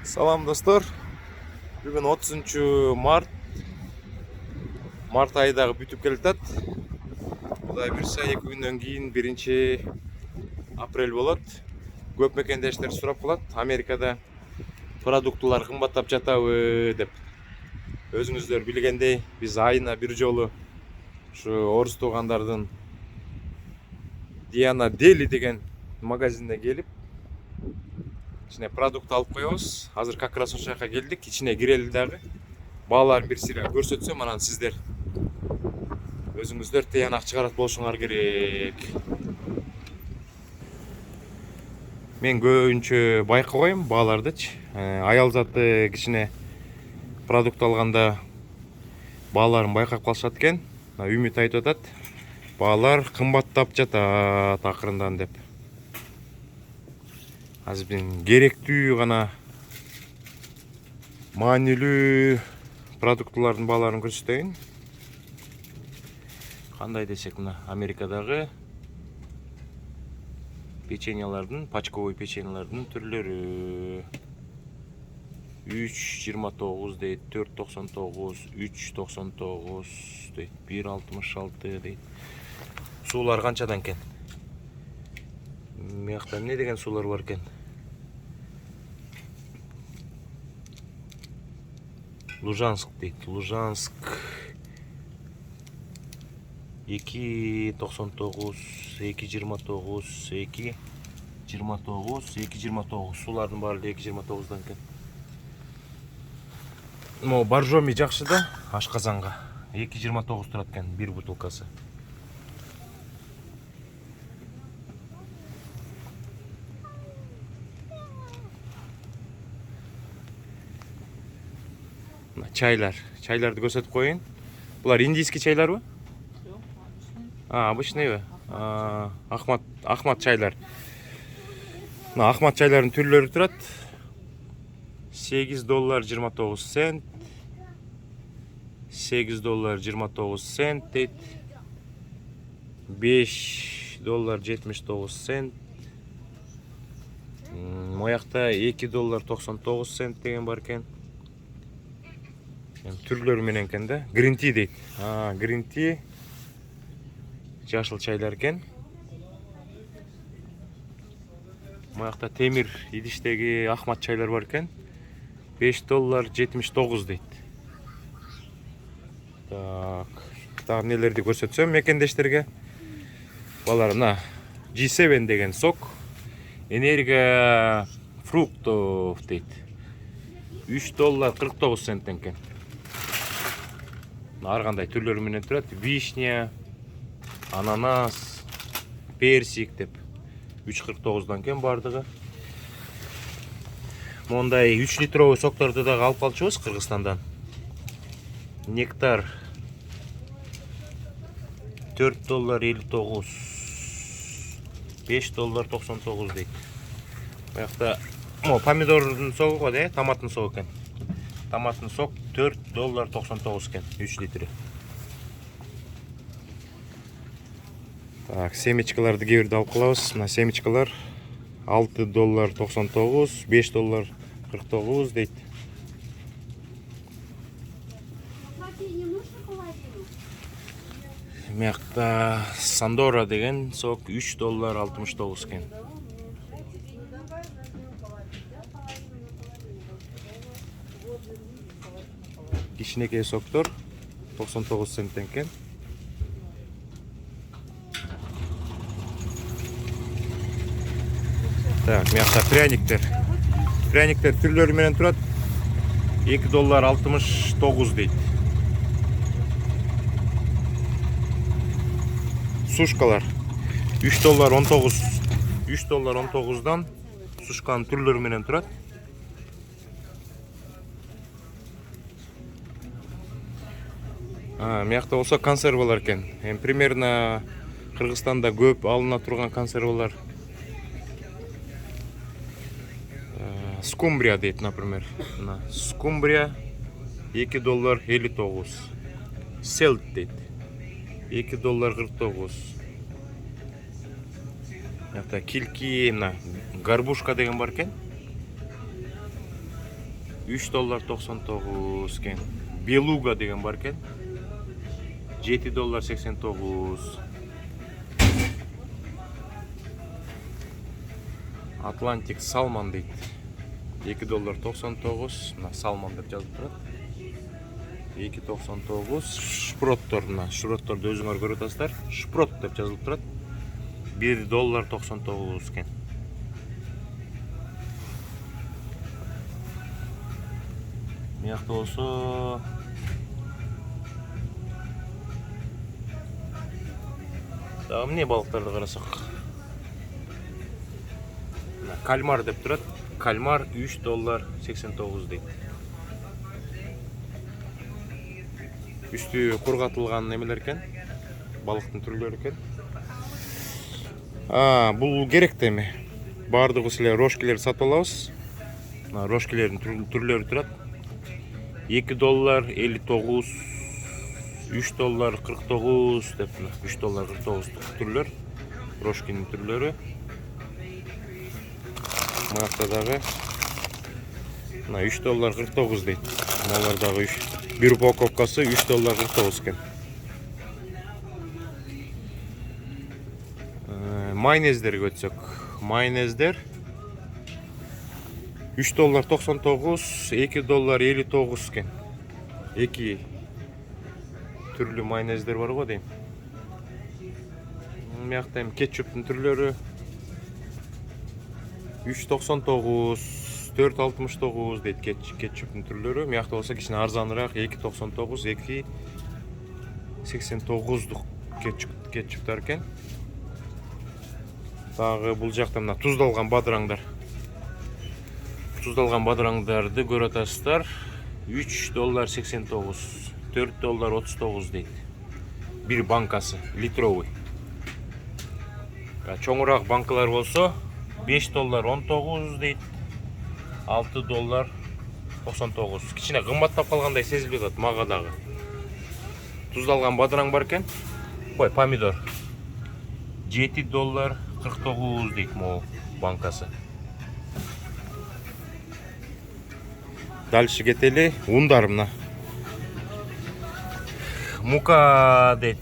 Салам достор. Бүгін 30 март айдағы бүтіп келатат. Құдай бұйырса 2 күннен кейін 1 апрель болады. Көп мекендештер сұрап қалады. Америкада продуктылар қымбаттап жатабы деп. Өзіңіздер білгендей, біз айына бір жолы шу орыс туғандардың Диана Дели деген магазиніне келіп, içine продукт алып қоямыз. Hazır как раз ошол жака келдик. İçine кирели дагы. Бааларын бир сыйра көрсөтсөм, анан сиздер өзүңүздөр тыянак чыгарат болушуңар керек. Мен көбүнчө байкабайм баалардычы. Аял заты кичине продукт алганда бааларын байкап калышат экен. Үмүт айтып атат. Баалар кымбаттап жатат акырындан деп. Азыр мен керектүү гана маанилүү продуктлардын бааларын көрсөтөйүн. Кандай десек, мына Америкадагы печеньялардын, пачковый печеньялардын түрлөрү 3.29 дейт, 4.99, 3.99 дейт, 1.66 дейт. Суулар канчадан экен? Мыякта эмне деген суулар бар экен? Лужанск дейт. Лужанск 2.99, 2.29, 2.29. Суулардын баары 2.29дан экен. Mo Боржоми жакшы да, ашказанга 2.29 турат экен бир бутылкасы. Чайларды көрсөтүп коюн. Булар индийский чайларбы? Жок, Обычныйбы? Ахмат чайлар. Мына Ахмат чайлардын түрлөрү турат. $8.29, $8.29 дейт. $5.79. Моякта $2.99 деген бар экен. Түрлөрү менен экен да. Green tea дейт. Green tea жашыл чайлар экен. Моякта темир идиштеги Ахмат чайлар бар экен. $5.79 дейт. Так, нелерди көрсөтсөм мекендештерге. Балар мына G7 деген сок. Энергия фруктов дейт. $3.49 экен. Ар кандай түрлөрү менен турат. Вишня, ананас, персик деп 3.49дан экен бардыгы. Мондай 3 литровый сокторду дагы алып калчубуз Кыргызстандан. Нектар $4.59, $5.99 дейт. Буякта помидордун согу го да, томаттын согу экен. Томаттын сок $4.99 экен 3 литри. Так, семечкаларды кебирди алып калабыз. Мына семечкалар $6.99, $5.49 дейт. Мыякта Сандора деген сок $3.69 экен. Кичинекей соктор 99 центтен экен. Так, мыякта пряниктер. Пряниктер түрлөрү менен турат. $2.69 дейт. Сушкалар $3.19. $3.19дан сушканын түрлөрү менен турат. Мыякта болсо консервалар экен. Примерно Кыргызстанда көп алына турган консервалар. Скумбрия дейт, например. Скумбрия $2.59. Селт дейт. $2.49. Мыякта килки, горбушка деген бар экен. $3.99 eкен. Beluga деген бар екен. $7.89. Atlantic salmon дейді. $2.99. Мына salmon деп жазып тұрады. $2.99. Шпроттор, мына шпротторды өзіңер көріп отырсыздар. Шпрот деп жазылып тұрады. $1.99 екен. Мыяқта болсо дагы эмне балыктарды карасак. Кальмар деп турат. Кальмар $3.89 дейт. Үстү кургатылган немелер экен. Балыктын түрлөрү экен. Бул керек эми. Бардыгы силер рошкелерди сатып алабыз. Мына рошкелердин түрлөрү турат. $2.59, $3.49 деп, $3.49 түрлөр, рошкинин түрлөрү. Мынакта дагы мына $3.49 дейт. Мыналар дагы бир упаковкасы $3.49 экен. Майонездерге өтсөк, майонездер $3.99, $2.59 eкен. Эки түрлүү майонездер бар го дейм. Мыякта эми кетчуптун түрлөрү $3.99, $4.69 дейт кетчуптун түрлөрү. Мыякта болсо кичине арзаныраак $2.99, $2.89 кетчуптар экен. Дагы бул жакта мына туздалган бадыраңдар. Туздалган бадыраңдарды көрүп атасыздар. $3.89, $4.39 дейт. Бир банкасы, литровый. Чоңураак банкалар болсо $5.19 дейт. $6.99. Кичине кымбаттап калгандай сезилип атат мага дагы. Туздалган бадыраң бар экен. Кой, помидор. $7.49 дейт могу банкасы. Дальше кетели. Ундар мына. Мука дейт,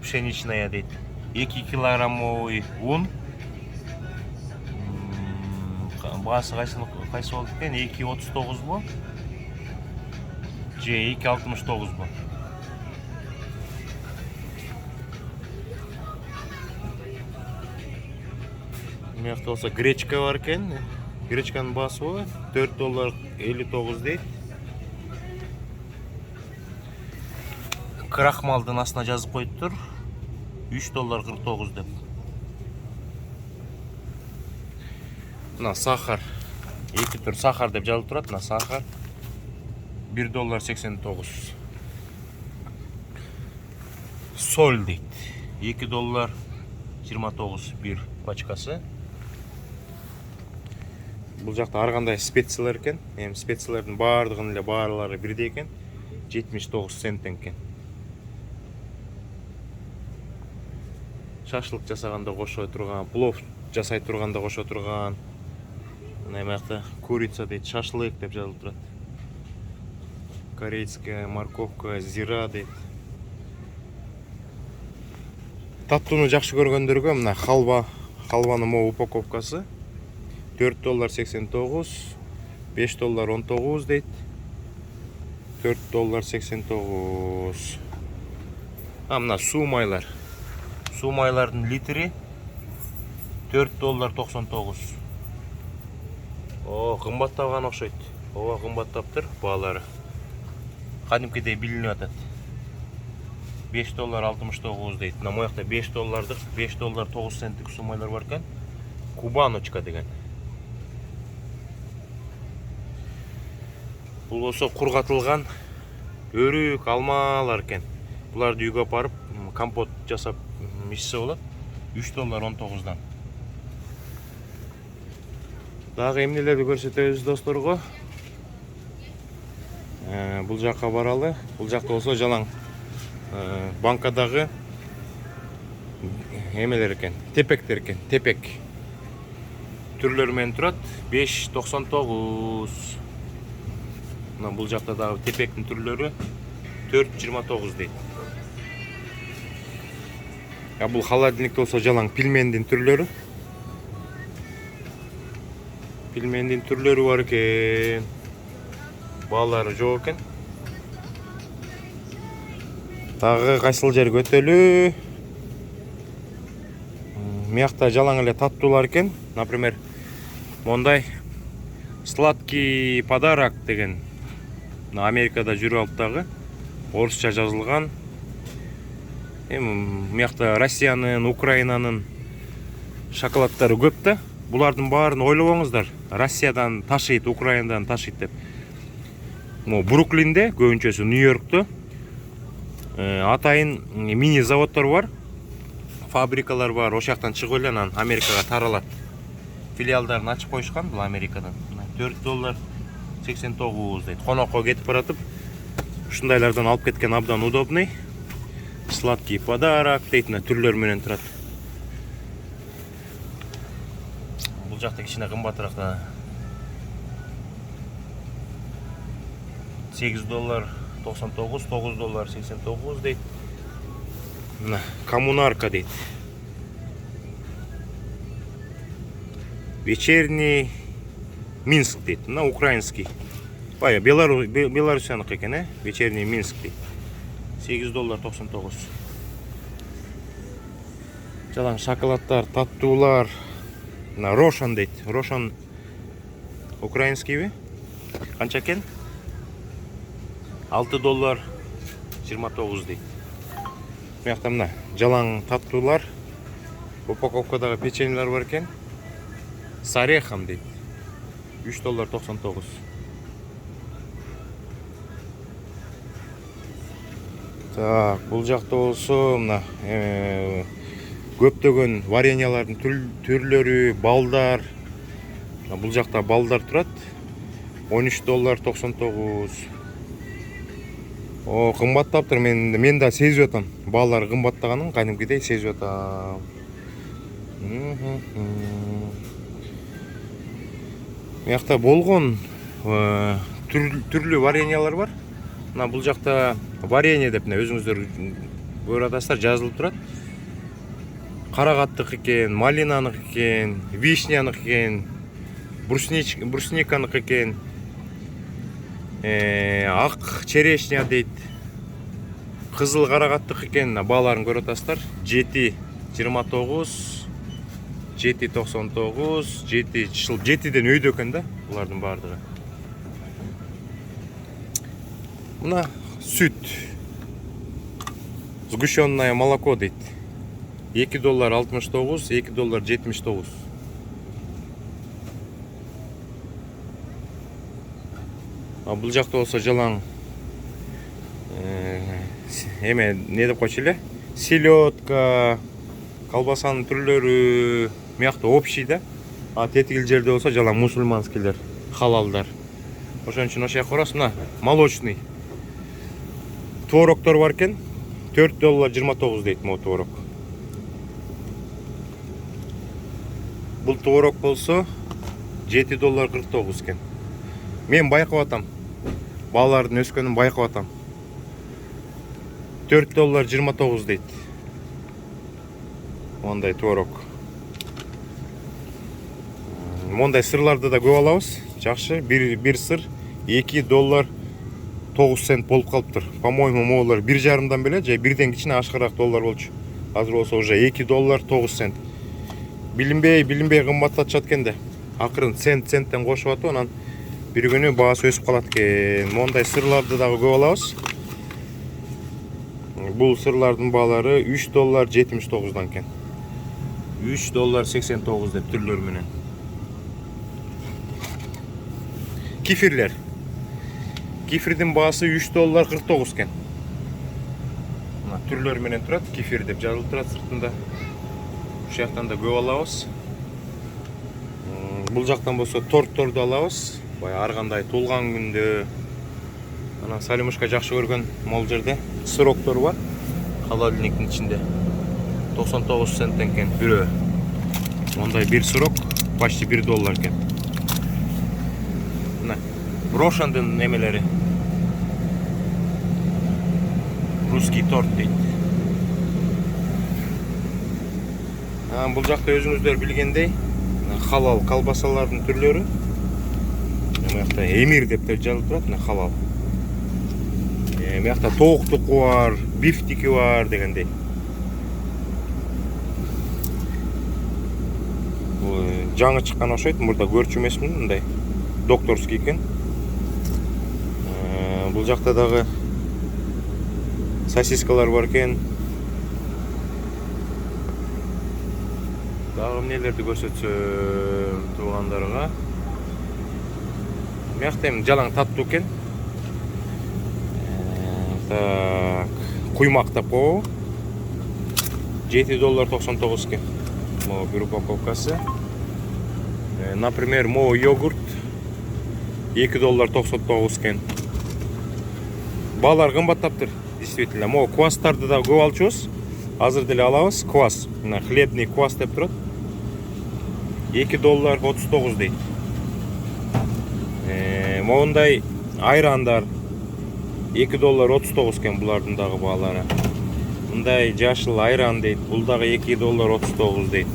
пшеничная дейт. 2 килограммовый ун. Баасы кайсы болду экен? $2.39 бу. Же $2.69 бу. Мыякта болсо гречка бар экен. Гречканын баасы бу $4.59 дейт. Крахмалдын астына жазып коюптур. $3.49 деп. Мына сахар. Эки түр сахар деп жазылып турат. Мына сахар $1.89. Соль дейт. $2.29 бир пачкасы. Бул жакта ар кандай специялар экен. Эми специялардын баардыгынын эле баарлары бирдей экен. 79 центтен экен. Шашлык жасаганда кошо турган, плов жасай турганда кошо турган. Мына мыякта курица дейт, шашлык деп жазылып турат. Корейская морковка, зира дейт. Таттууну жакшы көргөндөргө мына халванын могу упаковкасы $4.89, $5.19 дейт. $4.89. Мына суу майлар. Суу майлардын литри $4.99. Кымбаттаган окшойт. Ооба кымбаттаптыр баалары. Кадимкидей билинип атат. $5.69 дейт. Мына моякта $5 $5.9 суу майлар бар экен. Кубаночка деген. Бул болсо кургатылган өрүк, алмалар экен. Буларды үйгө апарып компот жасап ичсе болот. $3.19. Дагы эмнелерди көрсөтөбүз досторго. Бул жакка баралы. Бул жакта болсо жалаң банкадагы эмелер экен, тепектер экен, тепек. Түрлөрү менен турат. $5.99. Мына бул жакта дагы тепектин түрлөрү 4,29 дейт. Бул холодильникте болсо жалаң пельмендин түрлөрү. Пельмендин түрлөрү бар экен. Баалары жок экен. Дагы кайсыл жер көтөлүү. Мыякта жалаң эле таттуулар экен. Например, мондай сладкий подарок деген Америкада жүрүп алып дагы орусча жазылган. Мыякта Россиянын, Украинанын шоколаддары көп да. Булардын баарын ойлобоңуздар. Россиядан ташыйт, Украинадан ташыйт деп. Бруклинде, көбүнчөсү Нью-Йоркто атайын мини заводдор бар, фабрикалар бар. Ошол жактан чыгып эле анан Америкага таралат. Филиалдарын ачып коюшкан бул Америкадан. $4.89 дейт. Конокко кетип баратып, ушундайлардан алып кеткен абдан удобный. Сладкий подарок дейт, түрлөр менен турат. Бул жакта кичине кымбатыраак да. $8.99, $9.89 дейт. Мына коммунарка дейт. Вечерний Минск дейт. Мына украинский. Бая Беларусияныкы экен, Вечерний Минск дейт. $8.99. Жалаң шоколаддар, таттуулар. Мына Рошан дейт. Рошан украинскийби? Канча экен? $6.29 дейт. Мыякта мына жалаң таттуулар. Упаковкадагы печеньелер бар экен. С орехом дейт. $3.99. Так, бул жакта болсо мына көптөгөн вареньялардын түрлөрү, балдар. Бул жакта балдар турат. $13.99. Кымбаттаптыр. Мен да сезип атам. Баалар кымбаттаганын кадимкидей сезип атам. Мыякта болгон түрлүү вареньялар бар. Мына бул жакта варенье деп өзүңүздөр көрүп атасыздар, жазылып турат. Карагаттык экен, малинанык экен, вишнянык экен, брусниканык экен. Ак черешня дейт. Кызыл карагаттык экен. Бааларын көрүп атасыздар. 7.29, 7.99, 7ден өйдө экен да булардын баардыгы. Мына сүт. Сгущенное молоко дейт. $2.69, $2.79. Бул жакта болсо жалаң эме не деп койчу эле? Селедка, колбасанын түрлөрү, мыякта общий да. Тетигил жерде болсо жалаң мусульманскийлер, халалдар. Ошон үчүн ошол жака барасыз. Мына молочный творогтор бар экен. $4.29 дейт могу творог. Бул творог болсо $7.49 экен. Мен байкап атам. Баалардын өскөнүн байкап атам. $4.29 дейт. Мондай творог. Мондай сырларды да көп алабыз. Жакшы, бир сыр $2.09 болуп калыптыр. По-моему, могулар 1,5 беле, же 1ден кичине ашкараак доллар болчу. Азыр болсо уже $2.09. Билинбей кымбаттатышат экен да. Акырын центтен кошуп атып, анан бир күнү баасы өсүп калат экен. Мондай сырларды дагы көп алабыз. Бул сырлардын баалары $3.79 экен. $3.89 деп түрлөр менен. Кефирлер. Кефирдин баасы $3.49 экен. Мына түрлөр менен турат, кефир деп жазылып турат сыртында. Ушул жактан да көп алабыз. Бул жактан болсо тортторду алабыз. Бай ар кандай туулган күндө. Анан Салимушка жакшы көргөн могул жерде сыроктор бар. Холодильниктин ичинде. 99 центтен экен бирөө. Мондай бир сырок почти $1 экен. Мына Рошандын немелери. Русский торт дейт. Бул жакта өзүңүздөр билгендей халал колбасалардын түрлөрү. Мына эмир деп жазылып турат, мына халал. Мына тооктуку бар, бифтики бар дегендей. Жаңы чыккан окшойт, мурда көрчү эмесмин, мындай докторский экен. Бул жакта дагы сосискалар бар экен. Дагы эмнелерди көрсөтсөм туугандарга. Мыякта эми жалаң таттуу экен. Так, куймак деп коебу. $7.99 экен. Могу бир упаковкасы. Например, могу йогурт $2.99 экен. Баалар кымбаттаптыр, действительно. Могу квастарды да көп алчубуз. Азыр деле алабыз. Квас, мына хлебный квас деп турат. $2.39 дейт. Моундай айрандар $2.39 экен, булардын дагы баалары. Мындай жашыл айран дейт, бул дагы $2.39 дейт.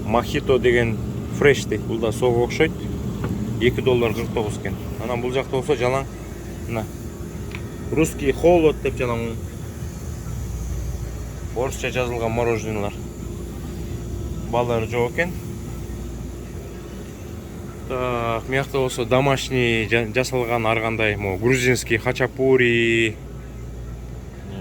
Мохито деген фреш дейт, бул да сого окшойт. $2.49 экен. Анан бул жакта болсо жалаң мына русский холод деп жалаң орусча жазылган мороженелер. Баалары жок экен. Так, мыякта болсо домашний жасалган ар кандай, грузинский хачапури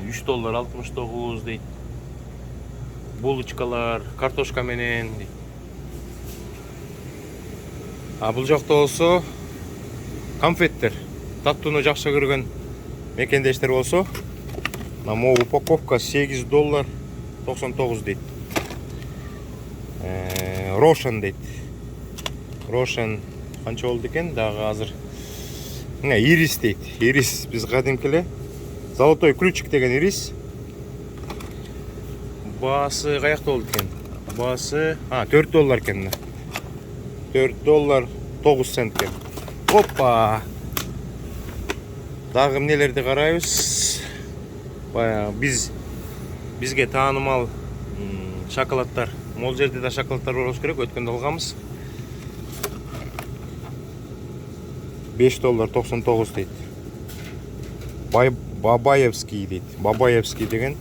$3.69 дейт. Булочкалар картошка менен дейт. Бул жакта болсо конфеттер. Таттууну жакшы көргөн мекендештер болсо, могу упаковка $8.99 дейт. Рошен дейт. Рошен канча болду экен? Дагы азыр ирис дейт. Ирис биз кадимки эле золотой ключик деген ирис. Баасы каякта болду экен? Баасы $4 экен. $4.09 экен. Опа! Дагы эмнелерди карайбыз? Баягы бизге таанымал шоколадтар. Могул жерде да шоколадтар болуш керек, өткөндө алганбыз. $5.99 дейт. Бабаевский дейт. Бабаевский деген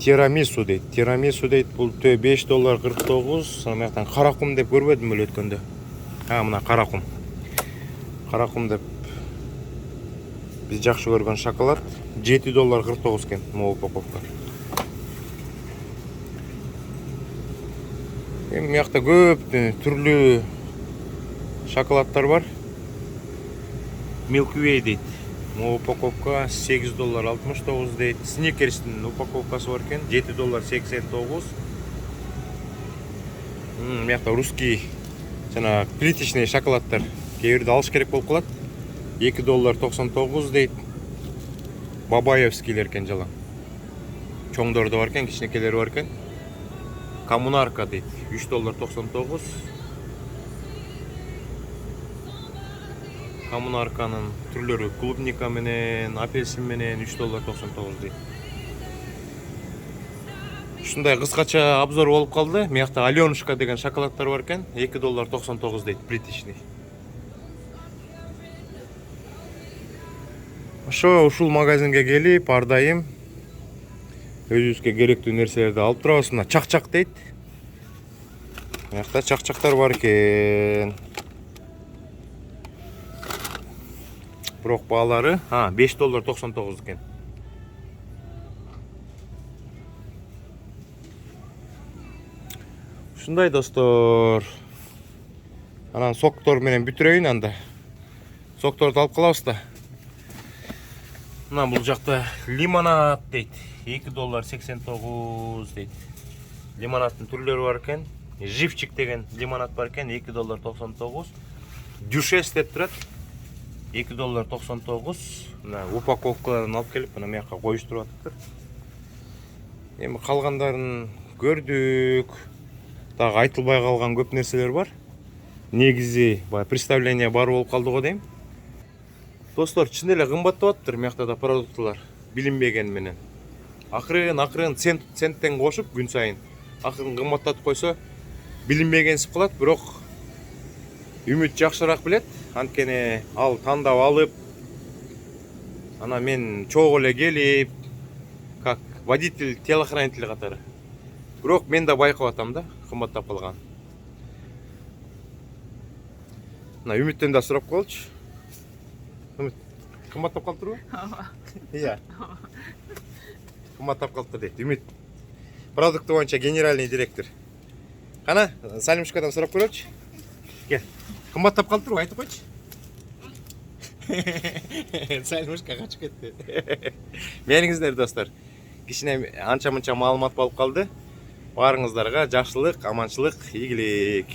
тирамису дейт. Тирамису дейт. Бул $5.49. Аны мыяктан каракум деп көрбөдүм эле өткөндө. Мына каракум. Каракум деп биз жакшы көргөн шоколад $7.49 экен могу упаковка. Мыякта көп түрлүү шоколадтар бар. Milky Way дейт. Могу упаковка $8.69 дейт. Snickers'тин упаковкасы бар экен, $7.89. Мыякта русский жана плиточный шоколадтар кээ бирде алыш керек болуп калат. $2.99 дейт. Бабаевскийлер экен жалаң. Чоңдору да бар экен, кичинекелери бар экен. Коммунарка дейт. $3.99. Коммунарканын түрлөрү клубника менен, апельсин менен $3.99 дейт. Ушундай кыскача обзор болуп калды. Мыякта Аленушка деген шоколадтар бар экен, $2.99 дейт, плиточный. Ушул магазинге келип, ар дайым өзүбүзгө керектүү нерселерди алып турабыз. Мына чакчак дейт. Мыякта чакчактар бар экен. Бирок баалары $5.99 экен. Ушундай достор. Анан соктор менен бүтүрөйүн анда. Сокторду алып калабыз да. Мына бул жакта лимонад дейт. $2.89 дейт. Лимонадтын түрлөрү бар экен. Живчик деген лимонад бар экен, $2.99. Дюшес деп турат. $2.99. Мына упаковкаларын алып келип, мына мыякка коюштуруп атыптыр. Эми калгандарын көрдүк. дагы айтылбай калган көп нерселер бар. Негизи баягы представление бар болуп калды го дейм. Достор, чын эле кымбаттап атыптыр мыякта да продуктылар билинбеген менен. Акырын центтен кошуп күн сайын акырын кымбаттатып койсо билинбегенсип калат, бирок үмүт жакшыраак билет. Анткени ал тандап алып, ана мен чогуу эле келип, как водитель, телохранитель катары. Бирок мен да байкап атам да, кымбаттап калган. Мына үмүттөн да сурап коелучу. Үмүт, кымбаттап калыптырбы? Ооба. Iya. Кымбаттап калыптыр дейт. Үмүт. Продукты боюнча генеральный директор. Кана, Салимушкадан сурап көрөлүчү. Кел. Кымбаттап калыптырбы, айтып койчу. Салимушка качып кетти. Мениңиздер достор. Кичине анча-мынча маалымат болуп калды. Барыңыздарга жакшылык, аманчылык, ийгилик.